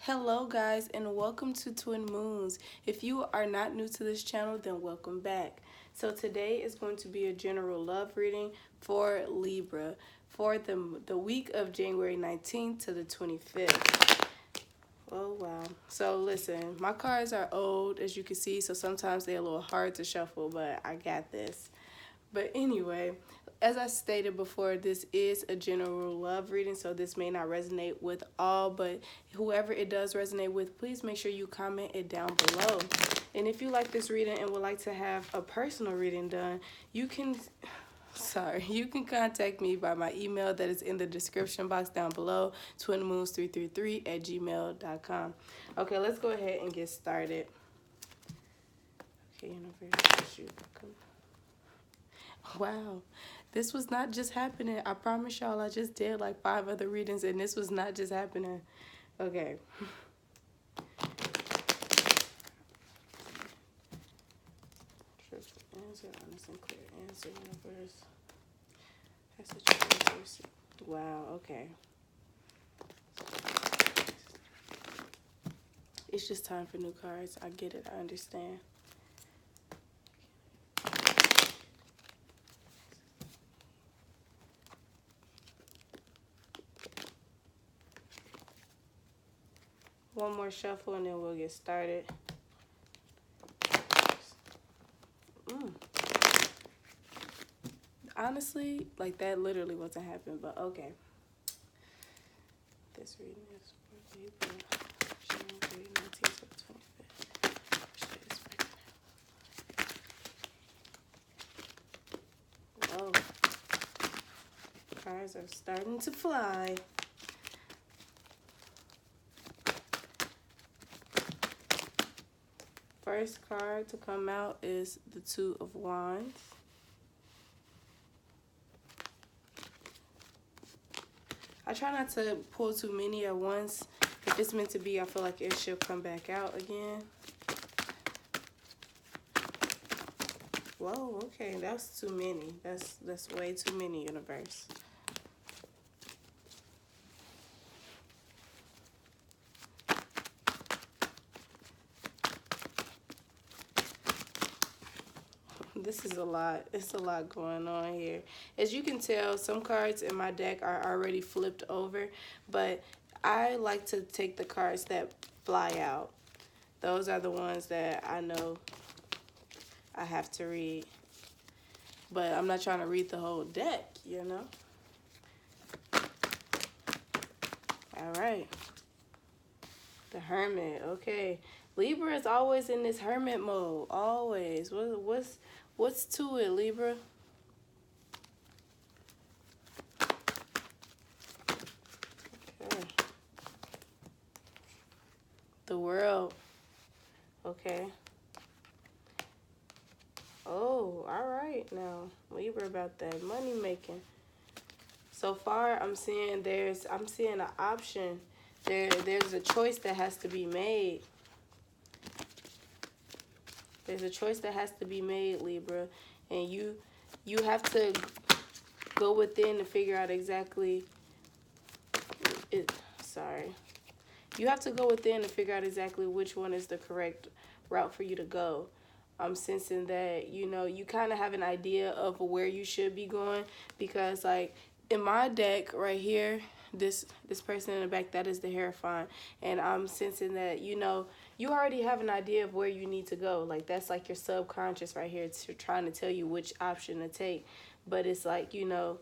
Hello guys and welcome to Twin Moons. If you are not new to this channel, then welcome back. So today is going to be a general love reading for Libra for the week of January 19th to the 25th. Oh wow. So listen, my cards are old as you can see, so sometimes they're a little hard to shuffle, but I got this. But anyway, as I stated before, this is a general love reading, so this may not resonate with all, but whoever it does resonate with, please make sure you comment it down below. And if you like this reading and would like to have a personal reading done, you can contact me by my email that is in the description box down below, twinmoons333@gmail.com. Okay, let's go ahead and get started. Okay, universe, shoot. Wow, this was not just happening. I promise y'all, I just did like 5 other readings and this was not just happening. Okay. Answer, honest and clear answer, universe. Wow, okay. It's just time for new cards. I get it, I understand. One more shuffle and then we'll get started. Honestly, like that literally wasn't happening, but okay. This reading is for Libra, January 19th to the 25th. Whoa. Cards are starting to fly. First card to come out is the Two of Wands. I try not to pull too many at once. If it's meant to be, I feel like it should come back out again. Whoa, okay, that's too many. That's way too many, universe. This is a lot. It's a lot going on here. As you can tell, some cards in my deck are already flipped over, but I like to take the cards that fly out. Those are the ones that I know I have to read. But I'm not trying to read the whole deck, you know? All right. The Hermit, okay. Libra is always in this hermit mode, always. What's to it, Libra? Okay. The World, okay. Oh, all right now. Libra about that money making. So far, I'm seeing an option. There's a choice that has to be made. There's a choice that has to be made, Libra, and you have to go within to figure out exactly it. Sorry. You have to go within to figure out exactly which one is the correct route for you to go. I'm sensing that, you know, you kind of have an idea of where you should be going because, like, in my deck right here, this person in the back, that is the Hierophant, and I'm sensing that, you know, you already have an idea of where you need to go. Like, that's like your subconscious right here. It's trying to tell you which option to take, but it's like, you know,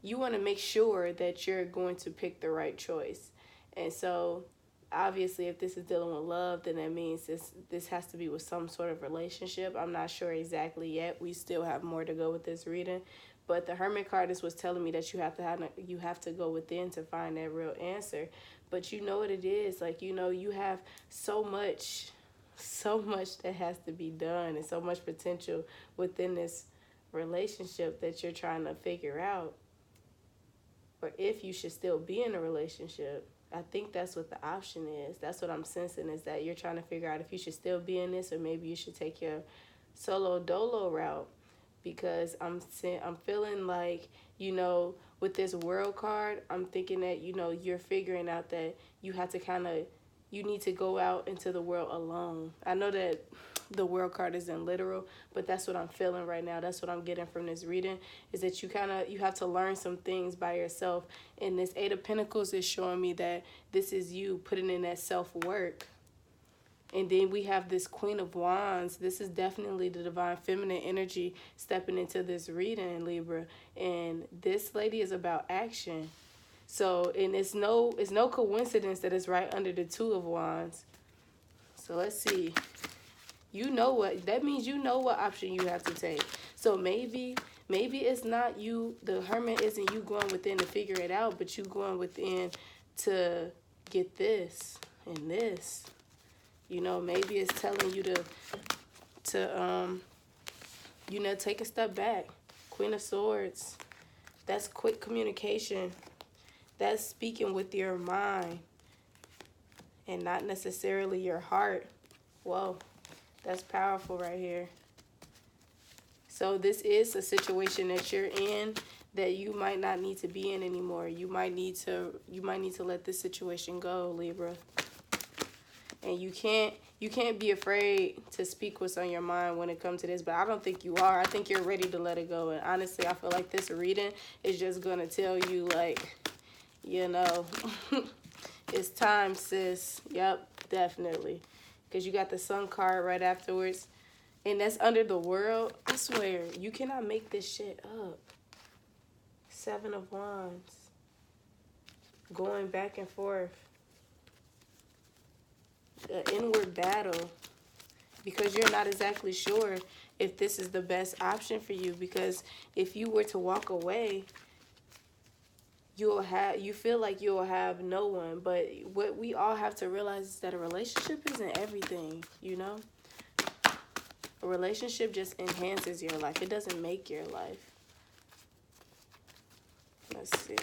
you want to make sure that you're going to pick the right choice. And so obviously, if this is dealing with love, then that means this has to be with some sort of relationship. I'm not sure exactly yet. We still have more to go with this reading. But the Hermit card was telling me that you have to go within to find that real answer. But you know what it is. Like, you know, you have so much that has to be done and so much potential within this relationship that you're trying to figure out. Or if you should still be in a relationship. I think that's what the option is. That's what I'm sensing, is that you're trying to figure out if you should still be in this or maybe you should take your solo dolo route. Because I'm feeling like, you know, with this World card, I'm thinking that, you know, you're figuring out that you have to kind of you need to go out into the world alone. I know that the world card isn't literal, but that's what I'm feeling right now. That's what I'm getting from this reading, is that you have to learn some things by yourself. And this Eight of Pentacles is showing me that this is you putting in that self-work. And then we have this Queen of Wands. This is definitely the divine feminine energy stepping into this reading, Libra. And this lady is about action. So, and it's no coincidence that it's right under the Two of Wands. So let's see. You know what that means. You know what option you have to take. So maybe it's not you. The Hermit isn't you going within to figure it out, but you going within to get this and this. You know, maybe it's telling you to take a step back. Queen of Swords. That's quick communication. That's speaking with your mind and not necessarily your heart. Whoa, that's powerful right here. So this is a situation that you're in that you might not need to be in anymore. You might need to let this situation go, Libra. And you can't be afraid to speak what's on your mind when it comes to this, but I don't think you are. I think you're ready to let it go. And honestly, I feel like this reading is just going to tell you, like, you know, it's time, sis. Yep, definitely. Because you got the Sun card right afterwards. And that's under the world. I swear, you cannot make this shit up. Seven of Wands. Going back and forth. An inward battle. Because you're not exactly sure if this is the best option for you. Because if you were to walk away, you feel like you'll have no one. But what we all have to realize is that a relationship isn't everything, you know? A relationship just enhances your life. It doesn't make your life. Let's see.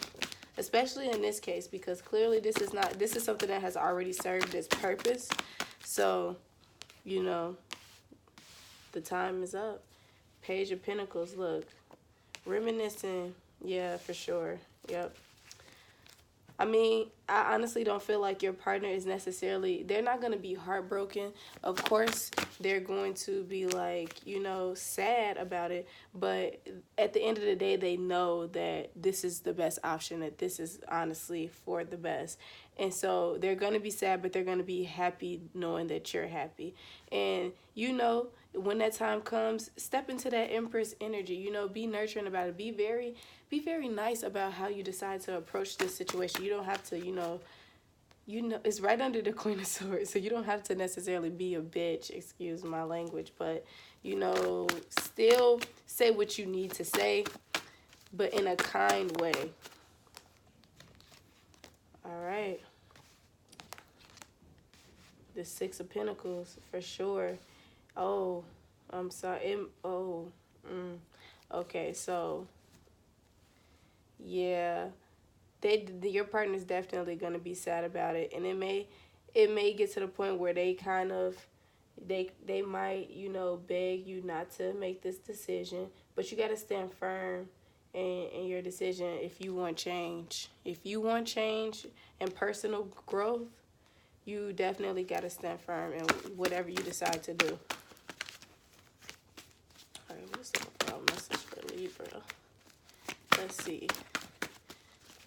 Especially in this case, because clearly this is something that has already served its purpose. So, you know, the time is up. Page of Pentacles, look. Reminiscing. Yeah, for sure. Yep. I mean, I honestly don't feel like your partner is necessarily, they're not going to be heartbroken. Of course, they're going to be like, you know, sad about it. But at the end of the day, they know that this is the best option, that this is honestly for the best. And so they're going to be sad, but they're going to be happy knowing that you're happy. And, you know, when that time comes, step into that Empress energy, you know, be nurturing about it. Be very nice about how you decide to approach this situation. You don't have to, you know, it's right under the Queen of Swords, so you don't have to necessarily be a bitch, excuse my language, but, you know, still say what you need to say, but in a kind way. All right. The Six of Pentacles, for sure. Oh, I'm sorry. Okay, so, yeah. Your partner's definitely going to be sad about it. And it may get to the point where they kind of, they might, you know, beg you not to make this decision. But you got to stand firm in your decision if you want change. If you want change and personal growth, you definitely got to stand firm in whatever you decide to do. All right, what's the problem message for Libra? Let's see.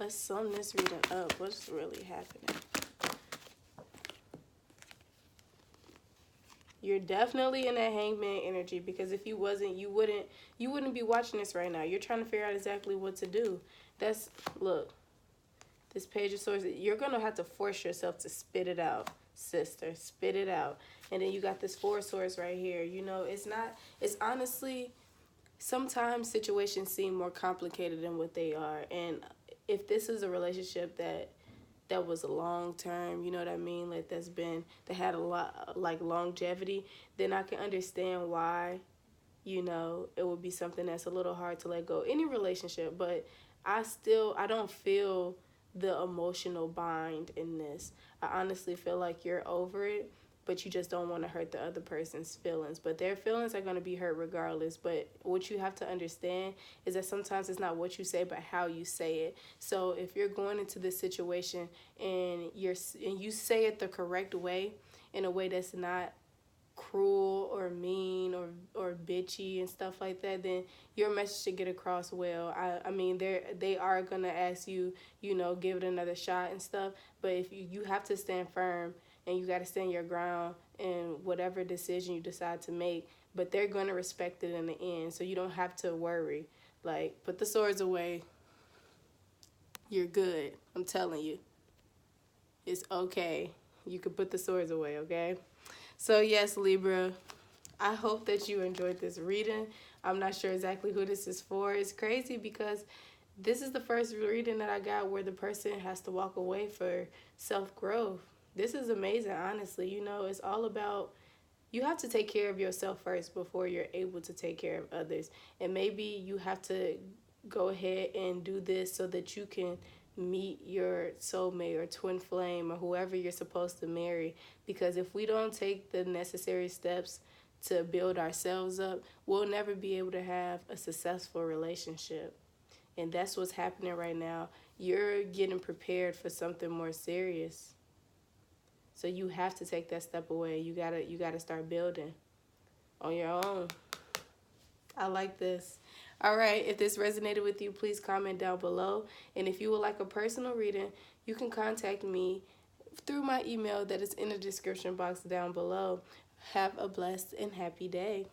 Let's sum this reading up. What's really happening? You're definitely in that Hangman energy, because if you wasn't, you wouldn't be watching this right now. You're trying to figure out exactly what to do. Look, this Page of Swords, you're going to have to force yourself to spit it out, sister. Spit it out. And then you got this Four of Swords right here. You know, it's honestly, sometimes situations seem more complicated than what they are. And if this is a relationship that was a long term, you know what I mean, like that had a lot like longevity, then I can understand why, you know, it would be something that's a little hard to let go. Any relationship, but I don't feel the emotional bind in this. I honestly feel like you're over it, but you just don't want to hurt the other person's feelings. But their feelings are going to be hurt regardless. But what you have to understand is that sometimes it's not what you say, but how you say it. So if you're going into this situation and you say it the correct way, in a way that's not cruel or mean or bitchy and stuff like that, then your message should get across well. I mean, they are gonna ask you, give it another shot and stuff, but if you have to stand firm and you got to stand your ground in whatever decision you decide to make, but they're gonna respect it in the end, so you don't have to worry. Like, put the swords away. You're good. I'm telling you, it's okay. You can put the swords away, okay? So yes, Libra, I hope that you enjoyed this reading. I'm not sure exactly who this is for. It's crazy because this is the first reading that I got where the person has to walk away for self-growth. This is amazing, honestly. It's all about, you have to take care of yourself first before you're able to take care of others. And maybe you have to go ahead and do this so that you can meet your soulmate or twin flame or whoever you're supposed to marry. Because if we don't take the necessary steps to build ourselves up, we'll never be able to have a successful relationship. And that's what's happening right now. You're getting prepared for something more serious. So you have to take that step away. You gotta start building on your own. I like this. All right, if this resonated with you, please comment down below. And if you would like a personal reading, you can contact me through my email that is in the description box down below. Have a blessed and happy day.